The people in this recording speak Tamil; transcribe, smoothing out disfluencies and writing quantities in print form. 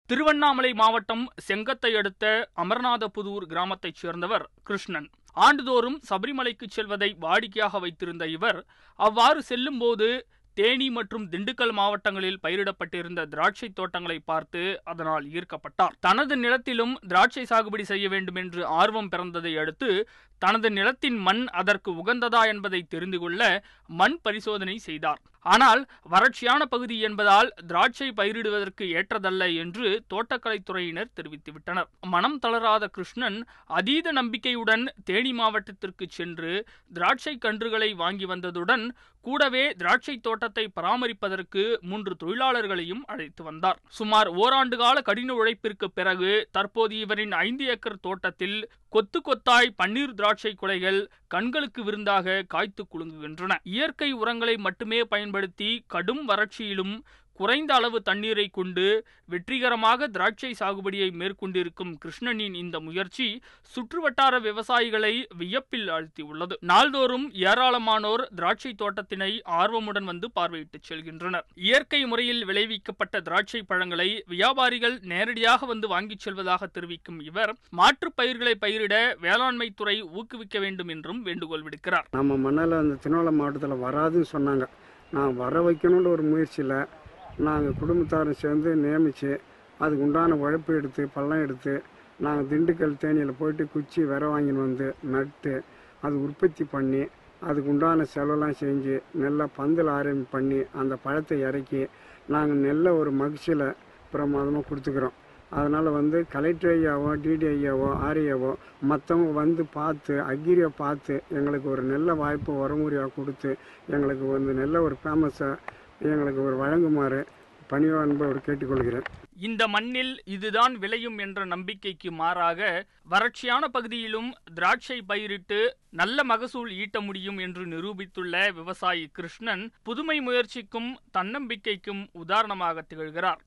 திருவண்ணாமலை மாவட்டம் செங்கத்தை அடுத்த அமர்நாதபுதூர் கிராமத்தைச் சேர்ந்தவர் கிருஷ்ணன். ஆண்டுதோறும் சபரிமலைக்கு செல்வதை வாடிக்கையாக வைத்திருந்த இவர் அவ்வாறு செல்லும்போது தேனி மற்றும் திண்டுக்கல் மாவட்டங்களில் பயிரிடப்பட்டிருந்த திராட்சை தோட்டங்களை பார்த்து அதனால் ஈர்க்கப்பட்டார். தனது நிலத்திலும் திராட்சை சாகுபடி செய்ய வேண்டும் என்று ஆர்வம் பிறந்ததை அடுத்து தனது நிலத்தின் மண் அதற்கு உகந்ததா என்பதை தெரிந்து கொள்ள மண் பரிசோதனை செய்தார். ஆனால் வறட்சியான பகுதி என்பதால் திராட்சை பயிரிடுவதற்கு ஏற்றதல்ல என்று தோட்டக்கலைத்துறையினர் தெரிவித்துவிட்டனர். மனம் தளராத கிருஷ்ணன் அதீத நம்பிக்கையுடன் தேனி மாவட்டத்திற்கு சென்று திராட்சை கன்றுகளை வாங்கி வந்ததுடன் கூடவே திராட்சை தோட்டத்தை பராமரிப்பதற்கு 3 தொழிலாளர்களையும் அழைத்து வந்தார். சுமார் ஓராண்டு கால கடின உழைப்பிற்கு பிறகு தற்போது இவரின் 5 ஏக்கர் தோட்டத்தில் கொத்து கொத்தாய் பன்னீர் திராட்சை குலைகள் கண்களுக்கு விருந்தாக காய்த்து குலுங்குகின்றன. இயற்கை உரங்களை மட்டுமே பயன்படுத்தி கடும் வறட்சியிலும் குறைந்த அளவு தண்ணீரை கொண்டு வெற்றிகரமாக திராட்சை சாகுபடியை மேற்கொண்டிருக்கும் கிருஷ்ணனின் இந்த முயற்சி சுற்றுவட்டார விவசாயிகளை வியப்பில் ஆழ்த்தியுள்ளது. நாள்தோறும் ஏராளமானோர் திராட்சை தோட்டத்தினை ஆர்வமுடன் வந்து பார்வையிட்டு செல்கின்றனர். இயற்கை முறையில் விளைவிக்கப்பட்ட திராட்சை பழங்களை வியாபாரிகள் நேரடியாக வந்து வாங்கிச் செல்வதாக தெரிவிக்கும் இவர் மாற்றுப் பயிர்களை பயிரிட வேளாண்மை துறை ஊக்குவிக்க வேண்டும் என்றும் வேண்டுகோள் விடுக்கிறார். நம்ம மண்ணில் அந்த திருவண்ணாமலை மாவட்டத்தில் வராதுன்னு சொன்னாங்க. நான் வர வைக்கணுன்ற ஒரு முயற்சியில் நாங்கள் குடும்பத்தாரும் சேர்ந்து நியமித்து அதுக்கு உண்டான உழைப்பு எடுத்து பள்ளம் எடுத்து நாங்கள் திண்டுக்கல் தேனியில் போயிட்டு குச்சி விர வாங்கின்னு வந்து நட்டு அது உற்பத்தி பண்ணி அதுக்கு உண்டான செலவெல்லாம் செஞ்சு நல்லா பந்தல் ஆரம்பி பண்ணி அந்த பழத்தை இறக்கி நாங்கள் நல்ல ஒரு மகிழ்ச்சியில் பிரமாதமாக கொடுத்துக்கிறோம். அதனால் கலெக்டர் ஐயாவோ டிடி ஐயாவோ ஆர்ஐயாவோ மற்றவங்க வந்து பார்த்து அக்ரியை பார்த்து எங்களுக்கு ஒரு நல்ல வாய்ப்பு வரமுறையாக கொடுத்து எங்களுக்கு நல்ல ஒரு ஃபேமஸாக எங்களுக்கு ஒரு வழங்குமாறு பணிவான்போடு கேட்டுக்கொள்கிறேன். இந்த மண்ணில் இதுதான் விளையும் என்ற நம்பிக்கைக்கு மாறாக வறட்சியான பகுதியிலும் திராட்சை பயிரிட்டு நல்ல மகசூல் ஈட்ட முடியும் என்று நிரூபித்துள்ள விவசாயி கிருஷ்ணன் புதுமை முயற்சிக்கும் தன்னம்பிக்கைக்கும் உதாரணமாக திகழ்கிறார்.